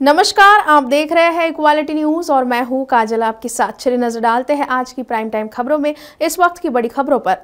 नमस्कार, आप देख रहे हैं इक्वालिटी न्यूज और मैं हूं काजल आपके साथ। चलिए नजर डालते हैं आज की प्राइम टाइम खबरों में। इस वक्त की बड़ी खबरों पर।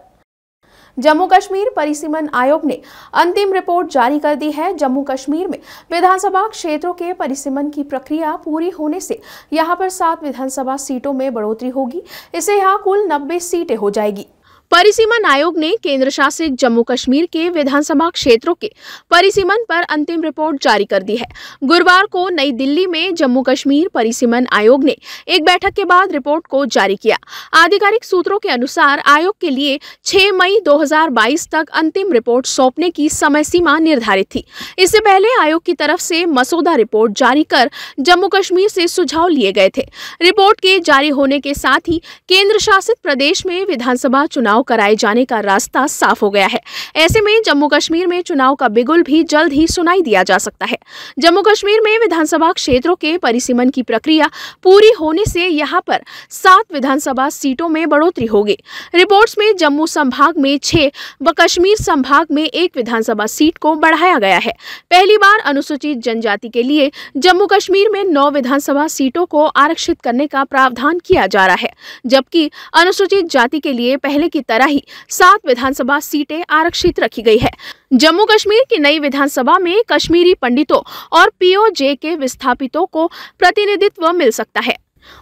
जम्मू कश्मीर परिसीमन आयोग ने अंतिम रिपोर्ट जारी कर दी है। जम्मू कश्मीर में विधानसभा क्षेत्रों के परिसीमन की प्रक्रिया पूरी होने से यहां पर 7 विधानसभा सीटों में बढ़ोतरी होगी। इससे यहां कुल 90 सीटें हो जाएगी। परिसीमन आयोग ने केंद्र शासित जम्मू कश्मीर के विधानसभा क्षेत्रों के परिसीमन पर अंतिम रिपोर्ट जारी कर दी है। गुरुवार को नई दिल्ली में जम्मू कश्मीर परिसीमन आयोग ने एक बैठक के बाद रिपोर्ट को जारी किया। आधिकारिक सूत्रों के अनुसार आयोग के लिए 6 मई 2022 तक अंतिम रिपोर्ट सौंपने की समय सीमा निर्धारित थी। इससे पहले आयोग की तरफ से मसौदा रिपोर्ट जारी कर जम्मू कश्मीर से सुझाव लिए गए थे। रिपोर्ट के जारी होने के साथ ही केंद्र शासित प्रदेश में विधानसभा चुनाव कराए जाने का रास्ता साफ हो गया है। ऐसे में जम्मू कश्मीर में चुनाव का बिगुल भी जल्द ही सुनाई दिया जा सकता है। जम्मू कश्मीर में विधानसभा क्षेत्रों के परिसीमन की प्रक्रिया पूरी होने से यहां पर 7 विधानसभा सीटों में बढ़ोतरी होगी। रिपोर्ट्स में जम्मू संभाग में 6 व कश्मीर संभाग में 1 विधानसभा सीट को बढ़ाया गया है। पहली बार अनुसूचित जनजाति के लिए जम्मू कश्मीर में 9 विधानसभा सीटों को आरक्षित करने का प्रावधान किया जा रहा है, जबकि अनुसूचित जाति के लिए पहले की तरह ही 7 विधानसभा सीटें आरक्षित रखी गई है। जम्मू कश्मीर की नई विधानसभा में कश्मीरी पंडितों और पीओजे के विस्थापितों को प्रतिनिधित्व मिल सकता है।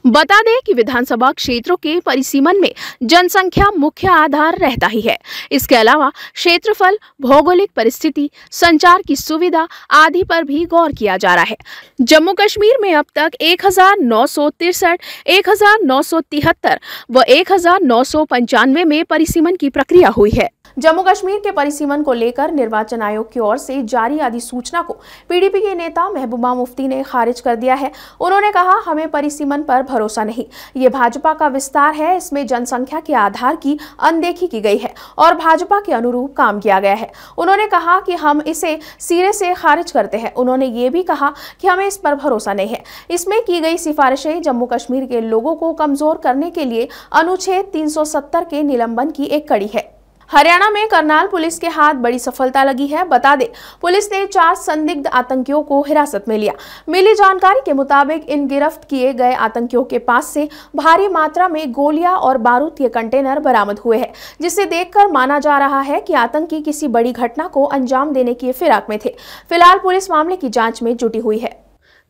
बता दें कि विधानसभा क्षेत्रों के परिसीमन में जनसंख्या मुख्य आधार रहता ही है। इसके अलावा क्षेत्रफल, भौगोलिक परिस्थिति, संचार की सुविधा आदि पर भी गौर किया जा रहा है। जम्मू कश्मीर में अब तक 1963, 1973 व 1995 में परिसीमन की प्रक्रिया हुई है। जम्मू कश्मीर के परिसीमन को लेकर निर्वाचन आयोग की ओर से जारी अधिसूचना को पीडीपी के नेता महबूबा मुफ्ती ने खारिज कर दिया है। उन्होंने कहा, हमें परिसीमन पर भरोसा नहीं, ये भाजपा का विस्तार है। इसमें जनसंख्या के आधार की अनदेखी की गई है और भाजपा के अनुरूप काम किया गया है। उन्होंने कहा कि हम इसे सिरे से खारिज करते हैं। उन्होंने ये भी कहा कि हमें इस पर भरोसा नहीं है। इसमें की गई सिफारिशें जम्मू कश्मीर के लोगों को कमजोर करने के लिए अनुच्छेद 370 के निलंबन की एक कड़ी है। हरियाणा में करनाल पुलिस के हाथ बड़ी सफलता लगी है। बता दें, पुलिस ने 4 संदिग्ध आतंकियों को हिरासत में लिया। मिली जानकारी के मुताबिक इन गिरफ्त किए गए आतंकियों के पास से भारी मात्रा में गोलियां और बारूद के कंटेनर बरामद हुए हैं, जिसे देखकर माना जा रहा है कि आतंकी किसी बड़ी घटना को अंजाम देने की फिराक में थे। फिलहाल पुलिस मामले की जांच में जुटी हुई है।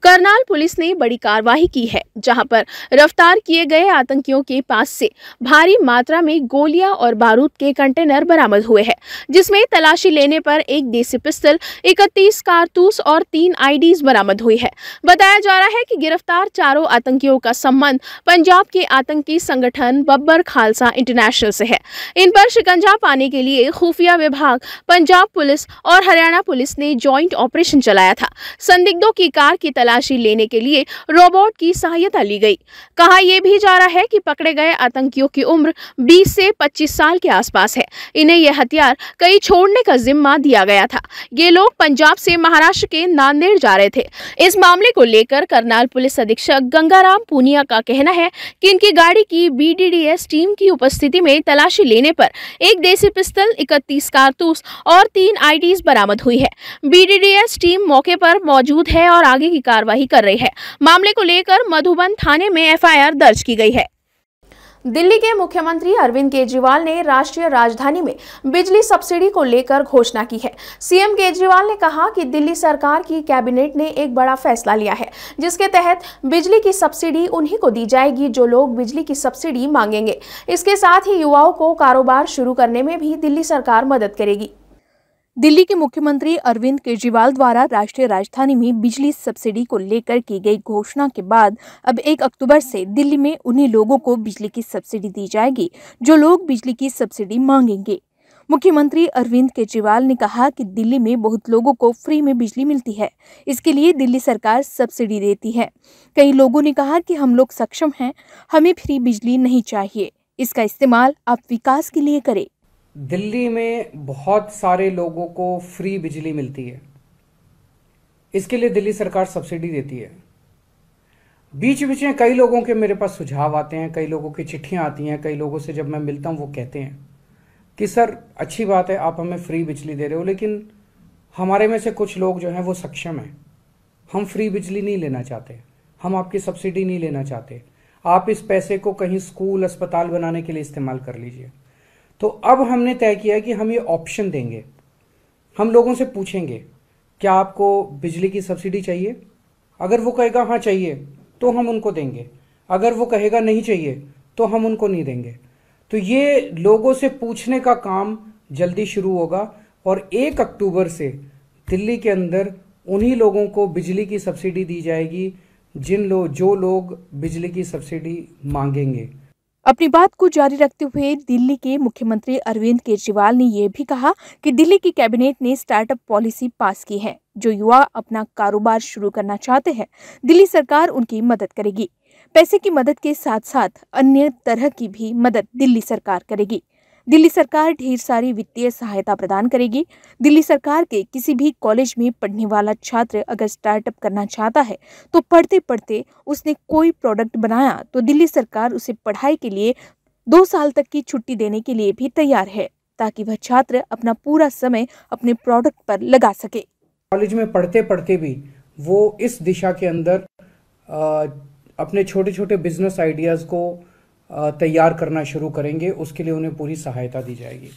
करनाल पुलिस ने बड़ी कार्रवाई की है, जहां पर गिरफ्तार किए गए आतंकियों के पास से भारी मात्रा में गोलियां और बारूद के कंटेनर बरामद हुए हैं, जिसमें तलाशी लेने पर एक देसी पिस्टल, 31 कारतूस और 3 आईडीज बरामद हुई है। बताया जा रहा है कि गिरफ्तार चारों आतंकियों का संबंध पंजाब के आतंकी संगठन बब्बर खालसा इंटरनेशनल से है। इन पर शिकंजा पाने के लिए खुफिया विभाग, पंजाब पुलिस और हरियाणा पुलिस ने ज्वाइंट ऑपरेशन चलाया था। संदिग्धों की कार की तलाशी लेने के लिए रोबोट की सहायता ली गई। कहा यह भी जा रहा है कि पकड़े गए आतंकियों की उम्र 20 से 25 साल के आसपास है। इन्हें यह हथियार कहीं छोड़ने का जिम्मा दिया गया था। ये लोग पंजाब से महाराष्ट्र के नांदेड़ जा रहे थे। इस मामले को लेकर करनाल पुलिस अधीक्षक गंगाराम पूनिया का कहना है कि इनकी गाड़ी की बीडीडीएस टीम की उपस्थिति में तलाशी लेने पर एक देसी पिस्टल, 31 कारतूस और 3 आईडीज बरामद हुई है। बीडीडीएस टीम मौके पर मौजूद है और आगे की कार्रवाई कर रही है। मामले को लेकर मधुबन थाने में एफआईआर दर्ज की गई है। दिल्ली के मुख्यमंत्री अरविंद केजरीवाल ने राष्ट्रीय राजधानी में बिजली सब्सिडी को लेकर घोषणा की है। सीएम केजरीवाल ने कहा कि दिल्ली सरकार की कैबिनेट ने एक बड़ा फैसला लिया है, जिसके तहत बिजली की सब्सिडी उन्हीं को दी जाएगी जो लोग बिजली की सब्सिडी मांगेंगे। इसके साथ ही युवाओं को कारोबार शुरू करने में भी दिल्ली सरकार मदद करेगी। दिल्ली के मुख्यमंत्री अरविंद केजरीवाल द्वारा राष्ट्रीय राजधानी में बिजली सब्सिडी को लेकर की गई घोषणा के बाद अब 1 अक्टूबर से दिल्ली में उन्हीं लोगों को बिजली की सब्सिडी दी जाएगी जो लोग बिजली की सब्सिडी मांगेंगे। मुख्यमंत्री अरविंद केजरीवाल ने कहा कि दिल्ली में बहुत लोगों को फ्री में बिजली मिलती है, इसके लिए दिल्ली सरकार सब्सिडी देती है। कई लोगों ने कहा कि हम लोग सक्षम हैं, हमें फ्री बिजली नहीं चाहिए, इसका इस्तेमाल आप विकास के लिए करें। दिल्ली में बहुत सारे लोगों को फ्री बिजली मिलती है, इसके लिए दिल्ली सरकार सब्सिडी देती है। बीच बीच में कई लोगों के मेरे पास सुझाव आते हैं, कई लोगों की चिट्ठियां आती हैं, कई लोगों से जब मैं मिलता हूं वो कहते हैं कि सर अच्छी बात है आप हमें फ्री बिजली दे रहे हो, लेकिन हमारे में से कुछ लोग जो हैं वो सक्षम हैं, हम फ्री बिजली नहीं लेना चाहते, हम आपकी सब्सिडी नहीं लेना चाहते, आप इस पैसे को कहीं स्कूल अस्पताल बनाने के लिए इस्तेमाल कर लीजिए। तो अब हमने तय किया कि हम ये ऑप्शन देंगे, हम लोगों से पूछेंगे क्या आपको बिजली की सब्सिडी चाहिए। अगर वो कहेगा हाँ चाहिए तो हम उनको देंगे, अगर वो कहेगा नहीं चाहिए तो हम उनको नहीं देंगे। तो ये लोगों से पूछने का काम जल्दी शुरू होगा और 1 अक्टूबर से दिल्ली के अंदर उन्हीं लोगों को बिजली की सब्सिडी दी जाएगी जो लोग बिजली की सब्सिडी मांगेंगे। अपनी बात को जारी रखते हुए दिल्ली के मुख्यमंत्री अरविंद केजरीवाल ने यह भी कहा कि दिल्ली की कैबिनेट ने स्टार्टअप पॉलिसी पास की है। जो युवा अपना कारोबार शुरू करना चाहते हैं, दिल्ली सरकार उनकी मदद करेगी। पैसे की मदद के साथ साथ अन्य तरह की भी मदद दिल्ली सरकार करेगी। दिल्ली सरकार ढेर सारी वित्तीय सहायता प्रदान करेगी। दिल्ली सरकार के किसी भी कॉलेज में पढ़ने वाला छात्र अगर स्टार्टअप करना चाहता है तो पढ़ते पढ़ते उसने कोई प्रोडक्ट बनाया तो दिल्ली सरकार उसे पढ़ाई के लिए 2 साल तक की छुट्टी देने के लिए भी तैयार है, ताकि वह छात्र अपना पूरा समय अपने प्रोडक्ट पर लगा सके। कॉलेज में पढ़ते पढ़ते भी वो इस दिशा के अंदर अपने छोटे छोटे बिजनेस आइडियाज़ को तैयार करना शुरू करेंगे, उसके लिए उन्हें पूरी सहायता दी जाएगी।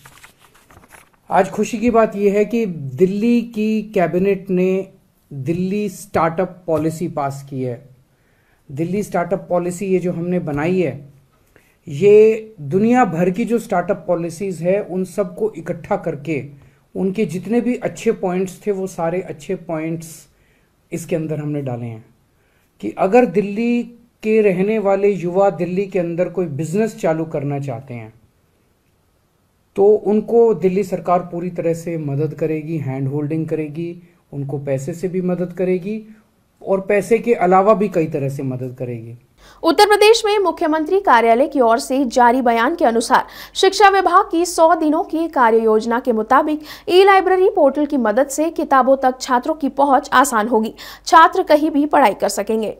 आज खुशी की बात यह है कि दिल्ली की कैबिनेट ने दिल्ली स्टार्टअप पॉलिसी पास की है। दिल्ली स्टार्टअप पॉलिसी ये जो हमने बनाई है, ये दुनिया भर की जो स्टार्टअप पॉलिसीज़ है उन सबको इकट्ठा करके उनके जितने भी अच्छे पॉइंट्स थे वो सारे अच्छे पॉइंट्स इसके अंदर हमने डाले हैं कि अगर दिल्ली के रहने वाले युवा दिल्ली के अंदर कोई बिजनेस चालू करना चाहते हैं तो उनको दिल्ली सरकार पूरी तरह से मदद करेगी, हैंड होल्डिंग करेगी, उनको पैसे से भी मदद करेगी और पैसे के अलावा भी कई तरह से मदद करेगी। उत्तर प्रदेश में मुख्यमंत्री कार्यालय की ओर से जारी बयान के अनुसार शिक्षा विभाग की 100 दिनों की कार्य योजना के मुताबिक ई-लाइब्रेरी पोर्टल की मदद से किताबों तक छात्रों की पहुंच आसान होगी। छात्र कहीं भी पढ़ाई कर सकेंगे।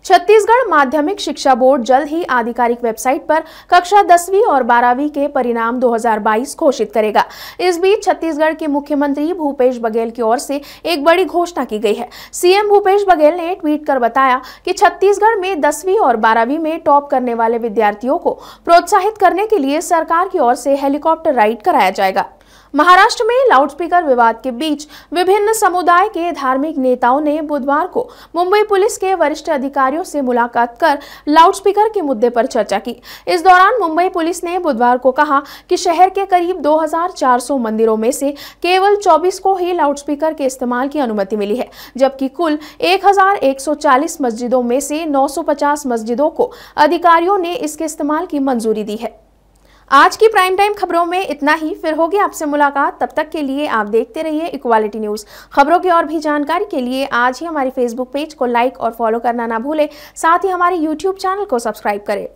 छत्तीसगढ़ माध्यमिक शिक्षा बोर्ड जल्द ही आधिकारिक वेबसाइट पर कक्षा 10वीं और 12वीं के परिणाम 2022 घोषित करेगा। इस बीच छत्तीसगढ़ के मुख्यमंत्री भूपेश बघेल की ओर से एक बड़ी घोषणा की गई है। सीएम भूपेश बघेल ने ट्वीट कर बताया कि छत्तीसगढ़ में 10वीं और 12वीं में टॉप करने वाले विद्यार्थियों को प्रोत्साहित करने के लिए सरकार की ओर से हेलीकॉप्टर राइड कराया जाएगा। महाराष्ट्र में लाउडस्पीकर विवाद के बीच विभिन्न समुदाय के धार्मिक नेताओं ने बुधवार को मुंबई पुलिस के वरिष्ठ अधिकारियों से मुलाकात कर लाउडस्पीकर के मुद्दे पर चर्चा की। इस दौरान मुंबई पुलिस ने बुधवार को कहा कि शहर के करीब 2400 मंदिरों में से केवल 24 को ही लाउडस्पीकर के इस्तेमाल की अनुमति मिली है, जबकि कुल 1140 मस्जिदों में से 950 मस्जिदों को अधिकारियों ने इसके इस्तेमाल की मंजूरी दी है। आज की प्राइम टाइम खबरों में इतना ही। फिर होगी आपसे मुलाकात, तब तक के लिए आप देखते रहिए इक्वालिटी न्यूज़। खबरों की और भी जानकारी के लिए आज ही हमारे फेसबुक पेज को लाइक और फॉलो करना ना भूलें। साथ ही हमारे यूट्यूब चैनल को सब्सक्राइब करें।